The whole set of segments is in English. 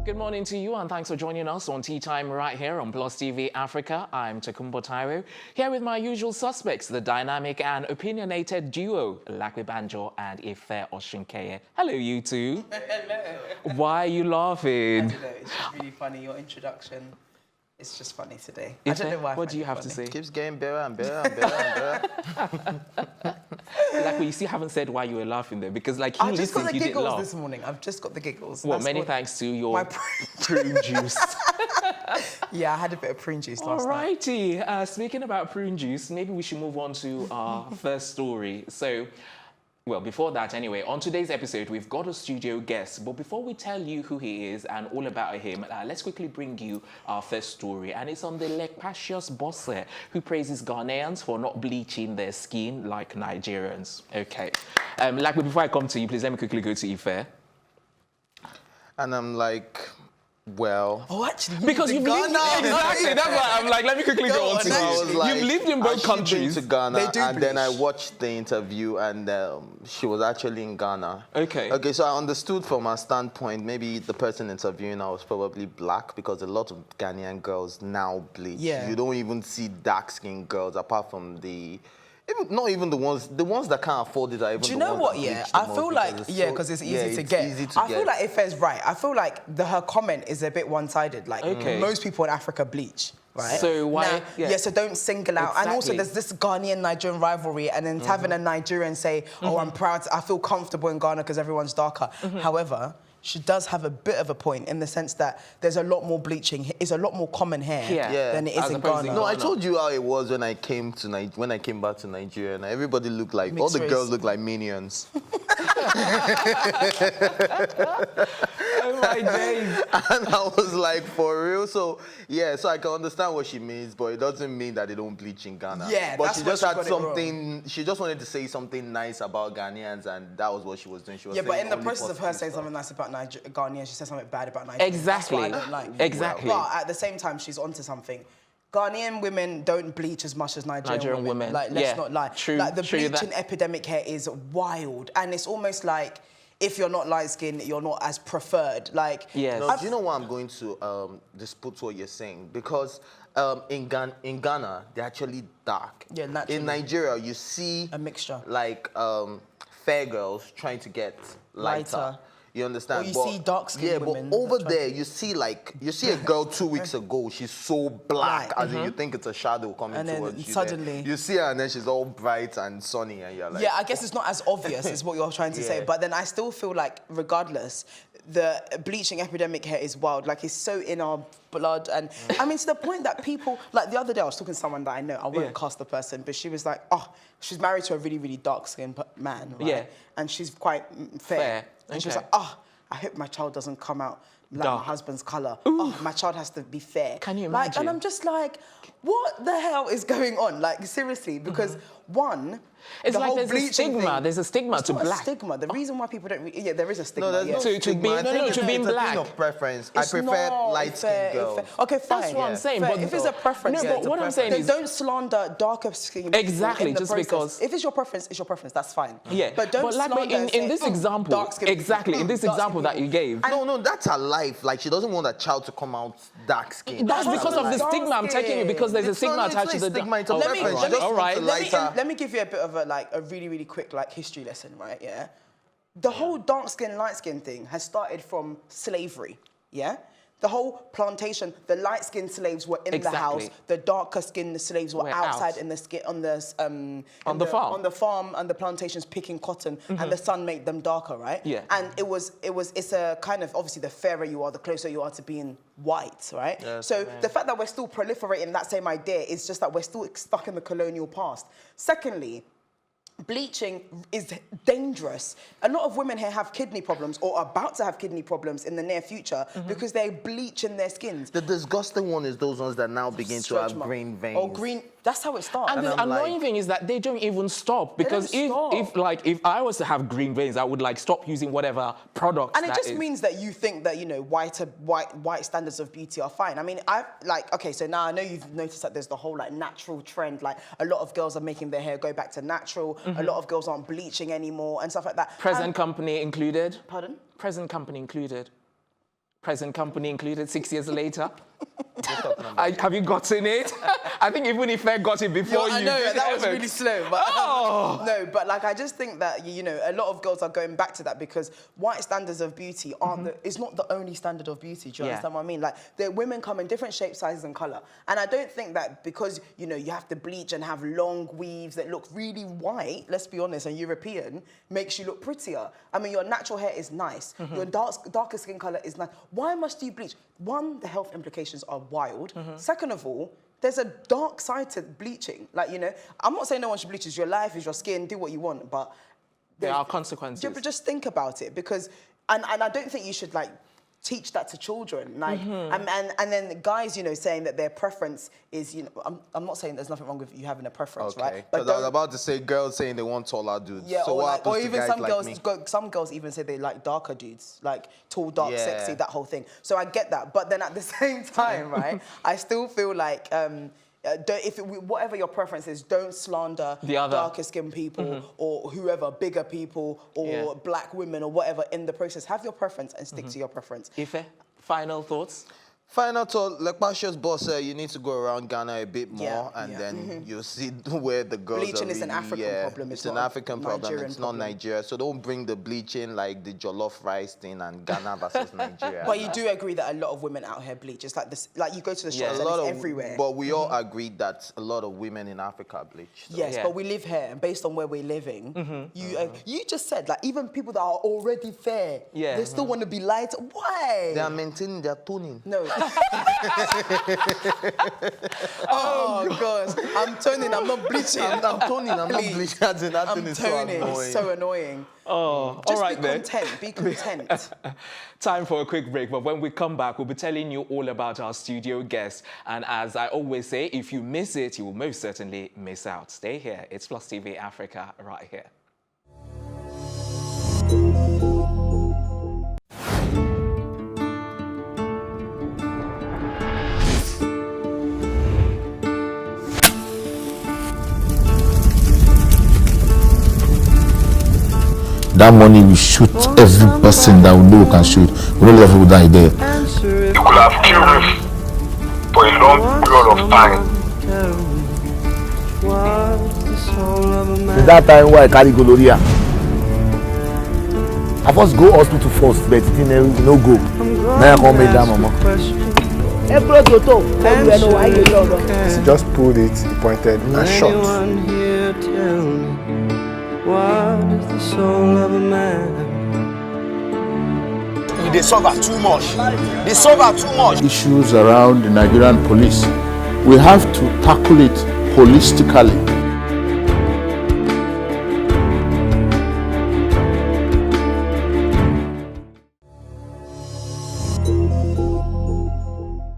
Good morning to you and thanks for joining us on Tea Time right here on Plus TV Africa. I'm Takumbo Taiwo, here with my usual suspects, the dynamic and opinionated duo, Lakwe Banjo and Ife Oshinkeye. Hello, you two. Hello. Why are you laughing? I don't know, it's just really funny, your introduction. It's just funny today. Ife, I don't know why. what do you have to say? Keeps getting better and better and better and better. Like, you still haven't said why you were laughing there, because like I you just got listened, the you didn't giggles laugh. this morning. I've just got the giggles. Well, That's many what- thanks to your My prune juice. Yeah, I had a bit of prune juice last night. Alrighty, speaking about prune juice, maybe we should move on to our first story. So, well, before that anyway, on today's episode, we've got a studio guest. But before we tell you who he is and all about him, let's quickly bring you our first story. And it's on the Lepacious Bose, who praises Ghanaians for not bleaching their skin like Nigerians. Okay. Like, before I come to you, please let me quickly go to Ife. And I'm like, well, Oh, actually, Because you've lived, exactly, that's why I'm like, let me quickly go on to I was you. like, You've lived in both has she been countries. to Ghana, They do and then I bleach. watched the interview, and she was actually in Ghana. Okay. Okay, so I understood from her standpoint, maybe the person interviewing her was probably black, because a lot of Ghanaian girls now bleach. Yeah. You don't even see dark-skinned girls apart from not even the ones that can't afford it are even Do you the know ones what, that yeah? bleach the I feel most like, because yeah, because it's easy to it's get. easy to I feel get. like Ife's right. I feel like her comment is a bit one-sided. Like, Okay. most people in Africa bleach, right? So why- Now, yeah. yeah, so don't single out. And also Exactly. there's this Ghanaian-Nigerian rivalry, and then having a Nigerian say, oh, I'm proud, I feel comfortable in Ghana because everyone's darker. However, she does have a bit of a point in the sense that there's a lot more bleaching, it's a lot more common here Yeah. than it As is in opposed to Ghana. No, I no. told you how it was when I came back to Nigeria, and everybody looked like all Mixed the race. girls looked like minions. Oh my days. And I was like, for real? So yeah, so I can understand what she means, but it doesn't mean that they don't bleach in Ghana. Yeah, but that's she where just she had got it wrong. something. She just wanted to say something nice about Ghanaians, and that was what she was doing. She was Yeah, but saying in the only process of her positive saying stuff. something nice about Ghanaians, she said something bad about Nigeria. Exactly. That's what I don't like. Exactly. But at the same time, she's onto something. Ghanaian women don't bleach as much as Nigerian women. Like, let's yeah, not lie. true, Like, the true bleaching that. epidemic here is wild. And it's almost like, if you're not light-skinned, you're not as preferred. Like, Yes. No, do you know why I'm going to dispute what you're saying? Because in Ghana, they're actually dark. Yeah, naturally. In Nigeria, you see A mixture. like fair girls trying to get lighter. Lighter. You understand? Or you see dark-skinned women but over that try there, you see a girl 2 weeks ago, she's so black, as in you think it's a shadow coming And then towards you. suddenly- you see her and then she's all bright and sunny, and you're like, yeah, I guess it's not as obvious is what you're trying to say. Yeah. But then I still feel like, regardless, the bleaching epidemic here is wild. Like, it's so in our blood. And I mean, to the point that people, like the other day I was talking to someone that I know, I won't Yeah. cast the person, but she was like, oh, she's married to a really, really dark-skinned man, right? Yeah. And she's quite fair. Fair, And she was okay. like, oh, I hope my child doesn't come out like Dark. my husband's colour. Oh, my child has to be fair. Can you Like, imagine? and I'm just like, what the hell is going on? Like, seriously, because one, It's the like whole there's a bleaching stigma. thing- There's a stigma it's to not black. A stigma. The reason why people don't, yeah, there is a stigma. no, there's yeah. no To stigma. be- I no, think no, it's to be it's a black. thing of preference. It's I prefer not light-skinned fair, girls. Okay, fine. That's what I'm saying, Fair. but- if it's a preference, No, yeah, but it's a what I'm preference. saying Then is- don't slander darker skin people Exactly, in the just process. because- If it's your preference, it's your preference. That's fine. Yeah, but don't like slander in and say, this example, dark-skinned people, exactly, in this dark-skinned example that people. you gave. No, that's her life. Like, she doesn't want a child to come out dark skinned. That's because of the Dark stigma. I'm taking you because there's a It's stigma not- it's attached not to a the stigma, it's a Oh, preference. right. She just All wants right. to lighter. Let me give you a bit of a really, really quick history lesson, right? Yeah. The whole dark skin, light skin thing has started from slavery. Yeah. The whole plantation, the light skinned slaves were in Exactly. the house. The darker skinned slaves were We're outside out. in the skin on the farm. on the farm and the plantations picking cotton, and the sun made them darker, right? Yeah. And it's a kind of, obviously the fairer you are, the closer you are to being white, right? Yes, So the fact that we're still proliferating that same idea is just that we're still stuck in the colonial past. Secondly, bleaching is dangerous. A lot of women here have kidney problems or are about to have kidney problems in the near future because they bleach in their skins. The disgusting one is those ones that now begin to Stretch have mark. green veins. Oh, green. That's how it starts. And the I'm annoying like- thing is that they don't even stop, because don't stop. if I was to have green veins, I would like stop using whatever products. And it that just is. means that you think that, you know, white standards of beauty are fine. I mean, okay, so now I know you've noticed that there's the whole like natural trend. Like, a lot of girls are making their hair go back to natural. A lot of girls aren't bleaching anymore and stuff like that. Present company included. Pardon? Present company included. Present company included 6 years later. Have you gotten it? I think even if I got it before you. I know, that was really slow. But, Oh! No, but like I just think that, you know, a lot of girls are going back to that because white standards of beauty aren't it's not the only standard of beauty. Do you understand what I mean? Like, the women come in different shapes, sizes and colour. And I don't think that because, you know, you have to bleach and have long weaves that look really white, let's be honest, and European, makes you look prettier. I mean, your natural hair is nice. Your darker skin colour is nice. Why must you bleach? One, the health implications are wild. Second of all, there's a dark side to bleaching. Like, you know, I'm not saying no one should bleach. It's your life, it's your skin, do what you want, but there are consequences. Yeah, but just think about it because, and I don't think you should like teach that to children. Like, and then guys, you know, saying that their preference is, you know, I'm not saying there's nothing wrong with you having a preference, right? But I was about to say girls saying they want taller dudes. Yeah, so or even some like girls, me? some girls even say they like darker dudes, like tall, dark, sexy, that whole thing. So I get that, but then at the same time, right, I still feel like whatever your preference is, don't slander darker skinned people or whoever, bigger people or black women or whatever in the process. Have your preference and stick to your preference. Ife, final thoughts? Final thought, Lepacious Bose, you need to go around Ghana a bit more and then you'll see where the girls bleaching are is an African problem. It's an African problem. It's not Nigeria. So don't bring the bleaching like the jollof rice thing and Ghana versus Nigeria. But you do agree that a lot of women out here bleach. It's like this, like you go to the shops and it's everywhere. But we all agree that a lot of women in Africa bleach. So. Yes, but we live here, and based on where we're living, you just said, like, even people that are already fair, they still want to be light. Why? They are maintaining their toning. No. Oh gosh, I'm toning. I'm not bleaching. I'm toning. I'm not bleaching. I'm toning. It's so annoying. Oh, just all right then. Be content. Time for a quick break, but when we come back, we'll be telling you all about our studio guest. And as I always say, if you miss it, you will most certainly miss out. Stay here. It's Plus TV Africa right here. That money will shoot every person that we know can shoot. We don't let people die there. You could have killed me for a long period of time. That time why I carry gonorrhea. I first go hospital first, but it no go. Now I come make that mama. He just pulled it, he pointed and shot. What is the soul of a man? They suffer too much. They suffer too much. Issues around the Nigerian police, we have to tackle it holistically.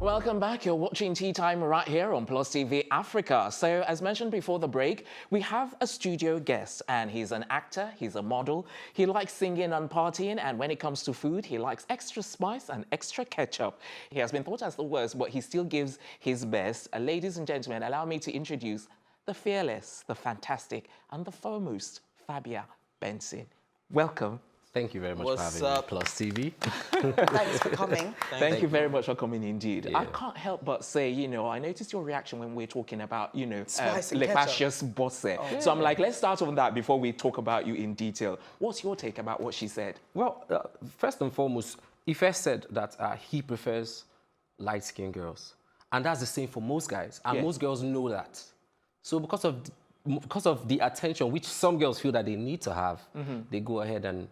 Welcome back. You're watching Tea Time right here on Plus TV Africa. So, as mentioned before the break, we have a studio guest, and he's an actor, he's a model, he likes singing and partying, and when it comes to food, he likes extra spice and extra ketchup. He has been thought as the worst, but he still gives his best. Ladies and gentlemen, allow me to introduce the fearless, the fantastic, and the foremost Fabia Benson. Welcome. Thank you very much for having me, Plus TV. Thanks for coming. Thank you very much for coming indeed. Yeah. I can't help but say, you know, I noticed your reaction when we're talking about, you know, Lepacious Bose. So I'm like, let's start on that before we talk about you in detail. What's your take about what she said? Well, first and foremost, Ife said that he prefers light-skinned girls. And that's the same for most guys. And most girls know that. So because of the attention, which some girls feel that they need to have, they go ahead and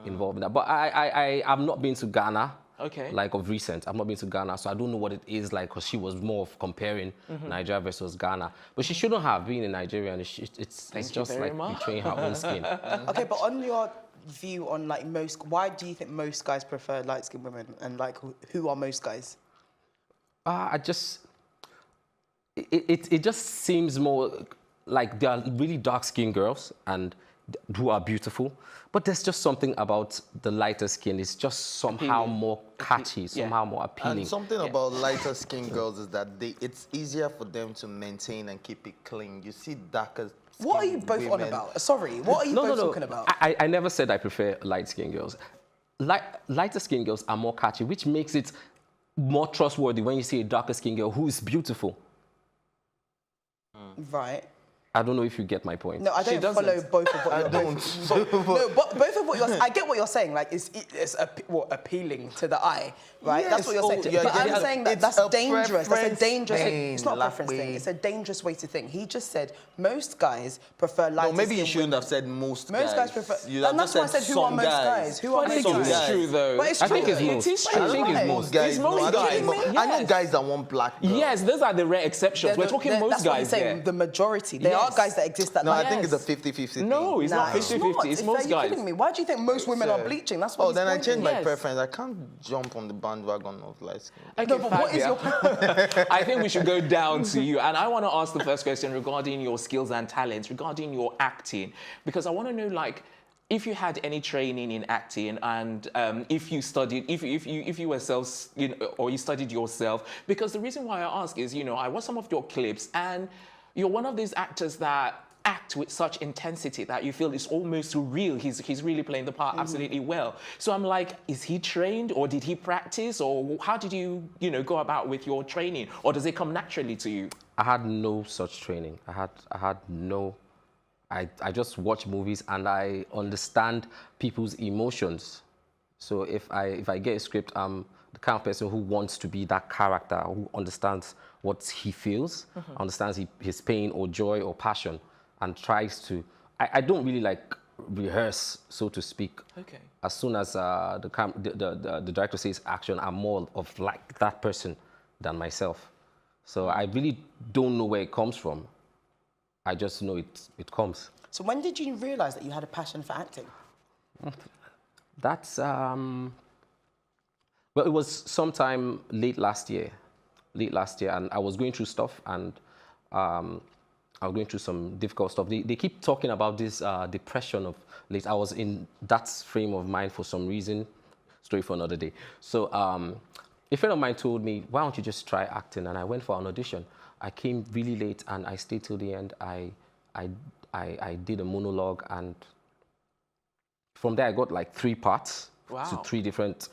involved in that. But I've not been to Ghana, like of recent. I've not been to Ghana, so I don't know what it is like, because she was more of comparing Nigeria versus Ghana. But she shouldn't have been in Nigeria, and it's just like betraying her own skin. Okay, but on your view on like why do you think most guys prefer light-skinned women, and like who are most guys? It just seems more like there are really dark-skinned girls and who are beautiful, but there's just something about the lighter skin. It's just somehow more catchy, somehow more appealing. And something about lighter skin girls is that it's easier for them to maintain and keep it clean. You see darker skin What are you both on about? Sorry, what are you both talking about? I never said I prefer light-skinned girls. lighter skinned girls are more catchy, which makes it more trustworthy when you see a darker skinned girl who is beautiful. Right. I don't know if you get my point. No, I don't follow both of what you're both of what you're saying. I get what you're saying. Like, it's appealing to the eye, right? Yes, that's what you're saying. yeah, But I'm saying that that's dangerous. That's a dangerous thing. It's not a preference thing. It's a dangerous way to think. He just said most guys prefer lighter No, maybe you skin shouldn't women. have said most guys prefer. You And that's why I said who are most guys. Who are I think most it's guys? true, though. But it's I think true. it's most. It is true. I think it's most guys. It's No, most I don't guys. think- I know guys that want black girls. Yes, those are the rare exceptions. We're talking most that's what I'm guys saying. there. The majority. There are Yes. guys that exist that No, like I think it's a Yes. 50-50 thing. No, it's not 50-50. It's most Are you guys. kidding me? Why do you think most women are bleaching? That's what Oh, he's then I pointing. changed my Yes. preference. I can't jump on the bandwagon of light skin. Okay, No, but what is Fabia. your I think we should go down to you. And I want to ask the first question regarding your skills and talents, regarding your acting. Because I want to know, like, if you had any training in acting and if you studied, if you were or you studied yourself. Because the reason why I ask is, I watched some of your clips and you're one of these actors that act with such intensity that you feel it's almost real. He's really playing the part absolutely well. So I'm like, is he trained or did he practice or how did you, go about with your training or does it come naturally to you? I had no such training. I just watch movies and I understand people's emotions. So if I get a script, I'm the kind of person who wants to be that character, who understands what he feels, understands his pain or joy or passion, and tries to. I don't really like rehearse, so to speak. Okay. As soon as the director says action, I'm more of like that person than myself. So I really don't know where it comes from. I just know it comes. So when did you realize that you had a passion for acting? That's well, it was sometime late last year, and I was going through stuff, and I was going through some difficult stuff. They keep talking about this depression of late. I was in that frame of mind for some reason. Story for another day. So a friend of mine told me, why don't you just try acting? And I went for an audition. I came really late and I stayed till the end. I did a monologue, and from there I got like 3 parts to 3 different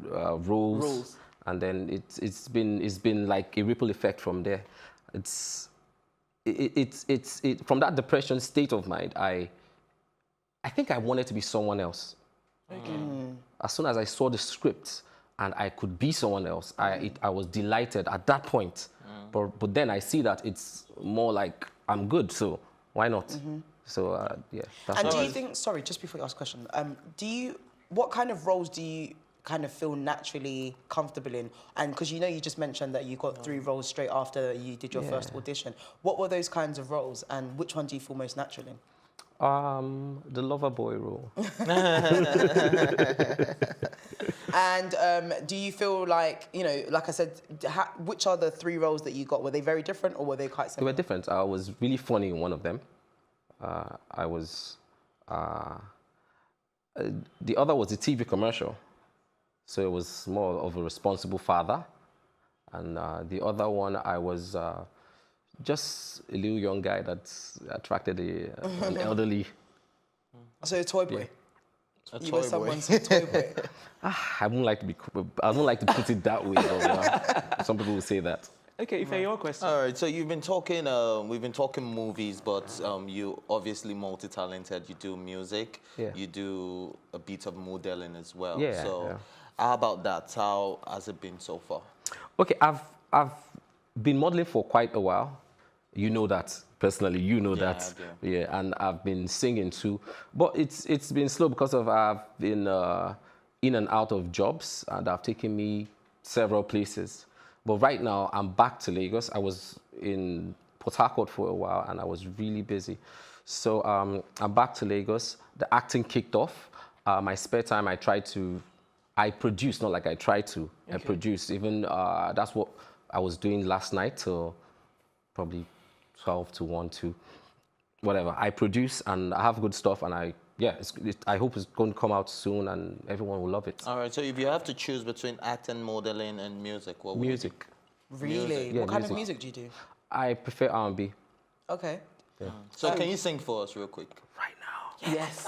roles. And then it's been like a ripple effect from there. It's from that depression state of mind. I think I wanted to be someone else. Okay. As soon as I saw the script and I could be someone else, I was delighted at that point. But then I see that it's more like I'm good, so why not? So yeah. And do you think? Sorry, just before you ask a question, what kind of roles do you kind of feel naturally comfortable in? And because you just mentioned that you got 3 roles straight after you did your first audition. What were those kinds of roles, and which one do you feel most natural in? The lover boy role. And do you feel like, like I said, which are the 3 roles that you got? Were they very different or were they quite They similar? were different. I was really funny in one of them. The other was a TV commercial. So it was more of a responsible father. And the other one, I was just a little young guy that attracted an elderly. So a toy boy? A You toy were boy. someone's toy boy. I don't like to put it that way. But, some people will say that. Okay, Ife, your question. All right, so you've been talking, we've been talking movies, but you obviously multi-talented. You do music, you do a bit of modeling as well. Yeah, So yeah. how about that? How has it been so far? Okay, I've been modeling for quite a while. You know that personally. You know that. I do. Yeah, and I've been singing too. But it's been slow because I've been in and out of jobs, and I've taken me several places. But right now, I'm back to Lagos. I was in Port Harcourt for a while, and I was really busy. So I'm back to Lagos. The acting kicked off. My spare time, I produce, not like I try to. Okay. I produce. Even that's what I was doing last night till probably 12 to 1, 2, whatever. I produce, and I have good stuff, and I hope it's going to come out soon and everyone will love it. All right, so if you have to choose between acting, modeling, and music, what would Music. Really? Music. Yeah, What kind music. of music do you do? I prefer R&B. Okay. So can you sing for us real quick? Right now. Yes,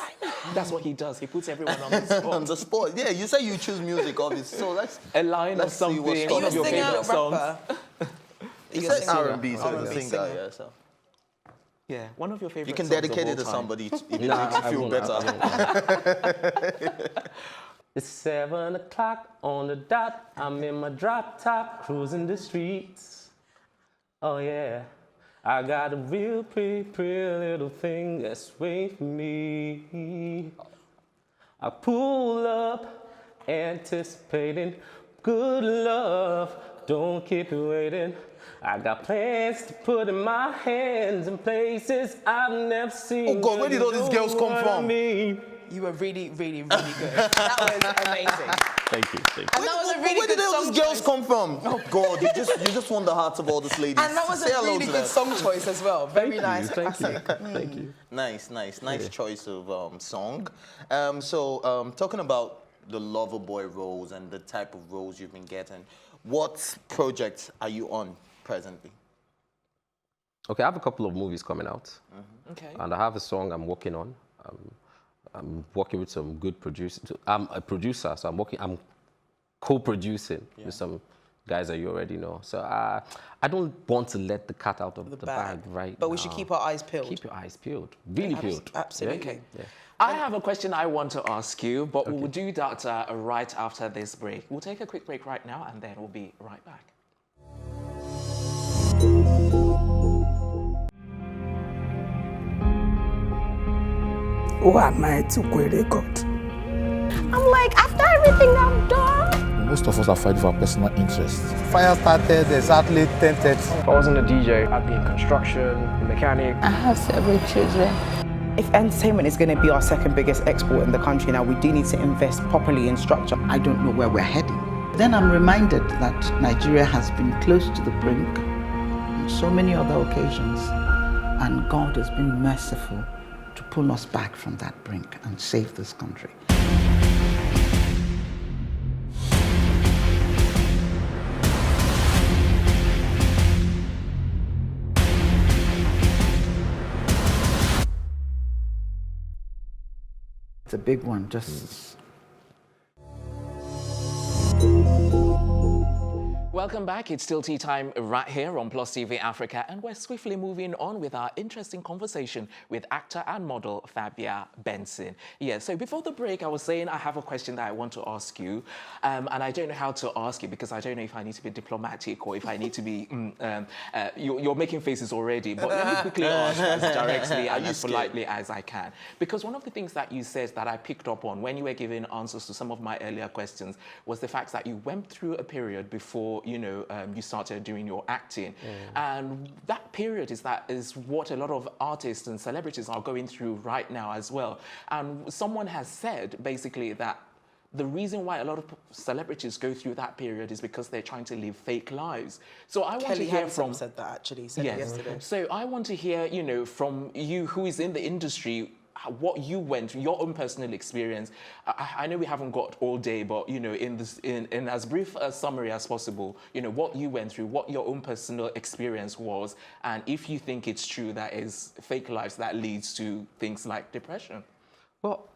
that's what he does. He puts everyone on the spot. On the spot. Yeah, you say you choose music, obviously. So let's A line of see what's something, going one of your singer, favorite songs. rapper? You You're a said singer. R&B, so R&B it's a singer. singer. Yeah, so. Yeah, one of your favorite You can songs dedicate of it to all time. somebody if it Nah, makes you I feel won't, better. It's 7 o'clock on the dot. I'm in my drop top, cruising the streets. Oh yeah, I got a real pretty little thing that's waiting for me. I pull up, anticipating good love. Don't keep it waiting. I got plans to put in my hands in places I've never seen. Oh God, where did all these girls come from? You were really, really, really good. That was amazing. Thank you. And that was a really Where good did all song these girls choice. come from? Oh God, you just won the hearts of all these ladies. And that was Say a hello really to good them. song choice as well. Very nice. Thank you. Classic. Thank you. Nice choice of song. Talking about the lover boy roles and the type of roles you've been getting, what projects are you on presently? Okay, I have a couple of movies coming out. Okay. And I have a song I'm working on. I'm working with some good producers. I'm a producer, so I'm co-producing with some guys that you already know. So I don't want to let the cat out of the bag right But now. we should keep our eyes peeled. Keep your eyes peeled. Really peeled. Absolutely. Yeah. I have a question I want to ask you, but we'll do that right after this break. We'll take a quick break right now, and then we'll be right back. Who am I to quit record? I'm like, after everything I've done. Most of us are fighting for our personal interests. Fire started exactly 10:30. I wasn't a DJ. I'd be in construction, mechanic. I have several children. If entertainment is going to be our second biggest export in the country now, we do need to invest properly in structure. I don't know where we're heading. Then I'm reminded that Nigeria has been close to the brink on so many other occasions, and God has been merciful to pull us back from that brink and save this country. It's a big one, just... Welcome back. It's still tea time right here on Plus TV Africa, and we're swiftly moving on with our interesting conversation with actor and model Fabia Benson. Yeah, so before the break, I was saying I have a question that I want to ask you, and I don't know how to ask it because I don't know if I need to be diplomatic or if I need to be... you're making faces already, but let me quickly ask as directly and as politely as I can. Because one of the things that you said that I picked up on when you were giving answers to some of my earlier questions was the fact that you went through a period before you started doing your acting. And that period is what a lot of artists and celebrities are going through right now as well. And someone has said basically that the reason why a lot of celebrities go through that period is because they're trying to live fake lives. So I want to hear from... said that actually, he said it yesterday. So I want to hear, from you who is in the industry, what you went through, your own personal experience. I know we haven't got all day, but in as brief a summary as possible, what you went through, what your own personal experience was, and if you think it's true that is fake lives that leads to things like depression. Well,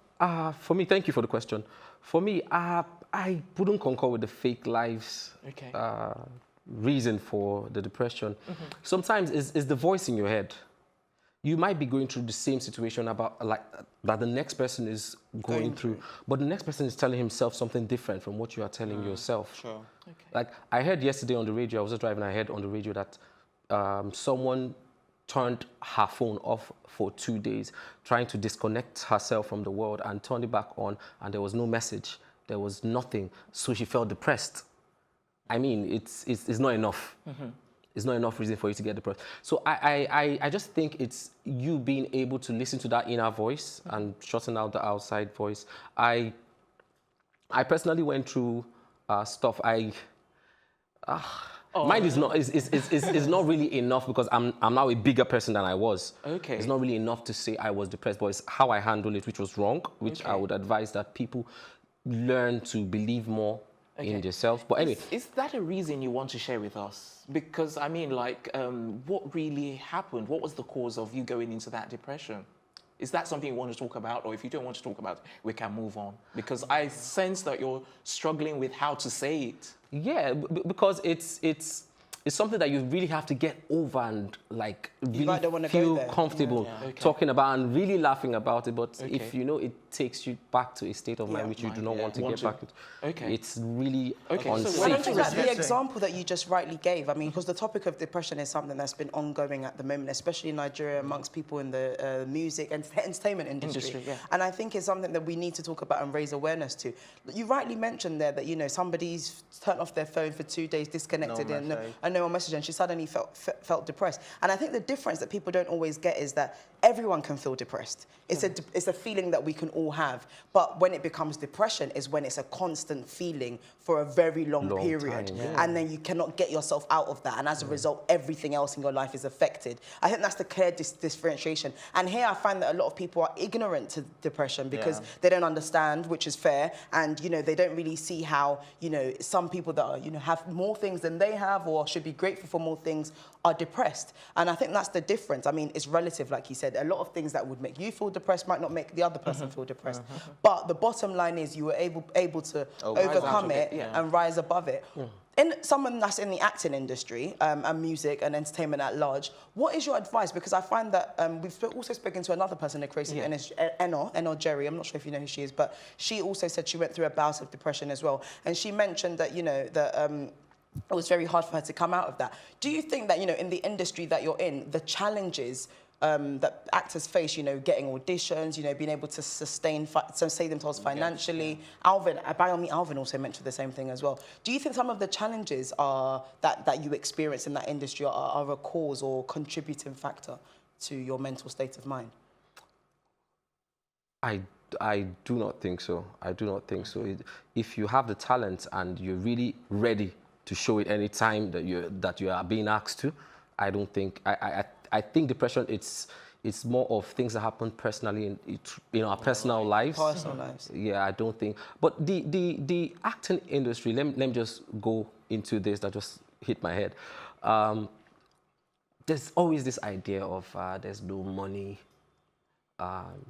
for me, thank you for the question. For me, I wouldn't concur with the fake lives reason for the depression. Sometimes it's the voice in your head. You might be going through the same situation that the next person is going through, but the next person is telling himself something different from what you are telling yourself. Sure. Okay. Like I heard yesterday on the radio, I was just driving, I heard on the radio that someone turned her phone off for 2 days, trying to disconnect herself from the world, and turned it back on, and there was no message, there was nothing, so she felt depressed. I mean, it's not enough. It's not enough reason for you to get depressed. So I just think it's you being able to listen to that inner voice and shutting out the outside voice. I personally went through stuff. Mine is not really enough because I'm now a bigger person than I was. Okay. It's not really enough to say I was depressed, but it's how I handle it, which was wrong, which I would advise that people learn to believe more in yourself. But anyway. Is that a reason you want to share with us? Because, I mean, what really happened? What was the cause of you going into that depression? Is that something you want to talk about? Or if you don't want to talk about it, we can move on. Because I sense that you're struggling with how to say it. Yeah, because it's something that you really have to get over and like really feel comfortable talking about and really laughing about it. But if you know it takes you back to a state of mind which you do not want to get back into, it's really unsafe. So I think that the example that you just rightly gave, I mean, because the topic of depression is something that's been ongoing at the moment, especially in Nigeria amongst people in the music and entertainment industry. And I think it's something that we need to talk about and raise awareness to. You rightly mentioned there that, you know, somebody's turned off their phone for 2 days, disconnected, and no one messaged, and she suddenly felt depressed. And I think the difference that people don't always get is that everyone can feel depressed. It's a feeling that we can all have. But when it becomes depression is when it's a constant feeling for a very long period. And then you cannot get yourself out of that. And as a result, everything else in your life is affected. I think that's the clear differentiation. And here I find that a lot of people are ignorant to depression because they don't understand, which is fair. And, you know, they don't really see how, you know, some people that are, you know, have more things than they have or should be grateful for more things are depressed. And I think that's the difference. I mean, it's relative, like you said. A lot of things that would make you feel depressed might not make the other person feel depressed. But the bottom line is you were able to overcome it and rise above it. In someone that's in the acting industry and music and entertainment at large, what is your advice? Because I find that we've also spoken to another person in Crazy Eno Jerry. I'm not sure if you know who she is, but she also said she went through a bout of depression as well. And she mentioned that, you know, that it was very hard for her to come out of that. Do you think that, you know, in the industry that you're in, the challenges that actors face, you know, getting auditions, you know, being able to sustain themselves financially. Alvin also mentioned the same thing as well. Do you think some of the challenges are that you experience in that industry are a cause or contributing factor to your mental state of mind? I do not think so. I do not think so. If you have the talent and you're really ready to show it any time that you are being asked to, I don't think I think depression it's more of things that happen personally in our personal lives. Yeah, I don't think. But the acting industry, let me just go into this that just hit my head. There's always this idea of there's no money.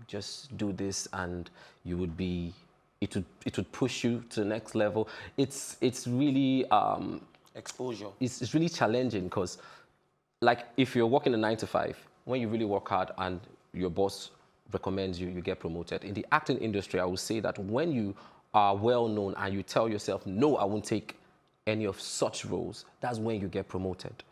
Just do this and you would be. It would push you to the next level. It's really exposure. It's really challenging because, like, if you're working a 9 to 5, when you really work hard and your boss recommends you, you get promoted. In the acting industry, I would say that when you are well known and you tell yourself, no, I won't take any of such roles, that's when you get promoted.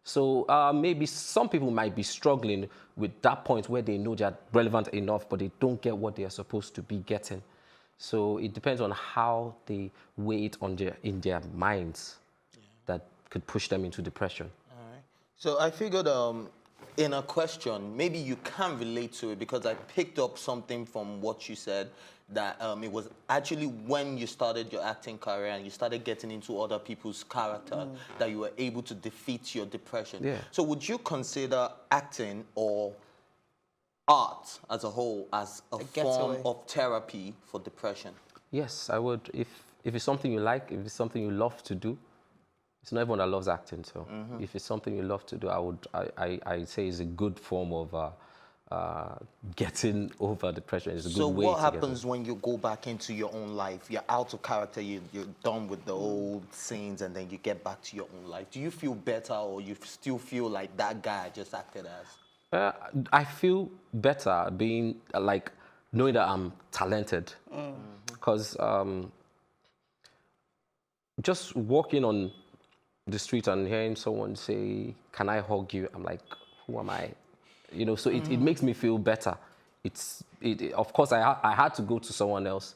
So maybe some people might be struggling with that point where they know they're relevant enough, but they don't get what they are supposed to be getting. So it depends on how they weigh it in their minds that could push them into depression. All right. So I figured in a question, maybe you can relate to it because I picked up something from what you said that it was actually when you started your acting career and you started getting into other people's character that you were able to defeat your depression. Yeah. So would you consider acting or art as a whole as a form of therapy for depression? Yes, I would. If it's something you like, if it's something you love to do, it's not everyone that loves acting. So if it's something you love to do, I say it's a good form of getting over depression. It's a good way to what happens when you go back into your own life? You're out of character, you're done with the old scenes, and then you get back to your own life. Do you feel better, or you still feel like that guy I just acted as? I feel better being like knowing that I'm talented, because just walking on the street and hearing someone say, "Can I hug you?" I'm like, "Who am I?" You know, so it makes me feel better. Of course, I had to go to someone else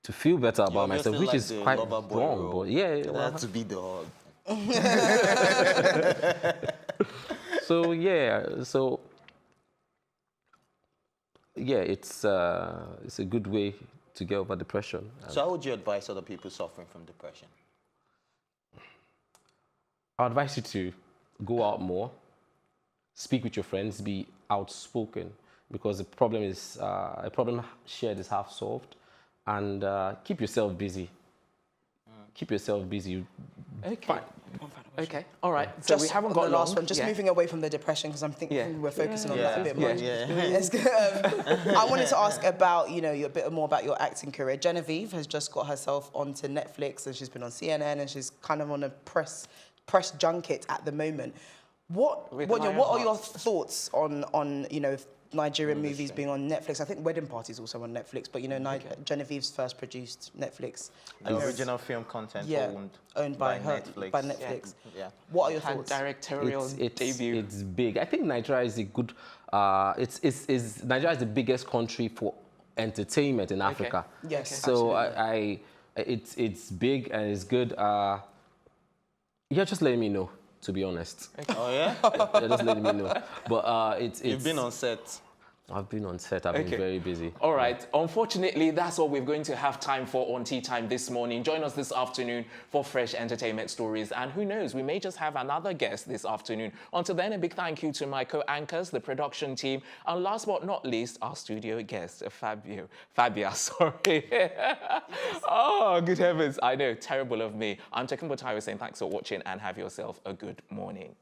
to feel better about myself, which is quite wrong. But yeah, it had to be the hug. So yeah, it's a good way to get over depression. So how would you advise other people suffering from depression? I advise you to go out more, speak with your friends, be outspoken, because the problem is a problem shared is half solved, and keep yourself busy. Keep yourself busy. Okay. One final Okay, all right. So we haven't got the last one. Just yeah. moving away from the depression because I'm thinking we're focusing on that a bit more. Yeah. I wanted to ask about, a bit more about your acting career. Genevieve has just got herself onto Netflix and she's been on CNN and she's kind of on a press junket at the moment. What are your thoughts on Nigerian movies being on Netflix? I think Wedding Party is also on Netflix, but Genevieve's first produced Netflix. The original film content owned by Netflix. By Netflix. Yeah. What are your thoughts? Directorial debut. It's big. I think Nigeria is a good. Nigeria is the biggest country for entertainment in Africa. Yes. So it's big and it's good. You're just letting me know, to be honest. Okay. Oh yeah. You're just letting me know. But it's. You've been on set. I've been on set. I've been very busy. All right. Unfortunately, that's all we're going to have time for on Tea Time this morning. Join us this afternoon for fresh entertainment stories. And who knows, we may just have another guest this afternoon. Until then, a big thank you to my co-anchors, the production team, and last but not least, our studio guest, Fabia, sorry. Oh, good heavens. I know, terrible of me. I'm Tekin Botayo saying thanks for watching and have yourself a good morning.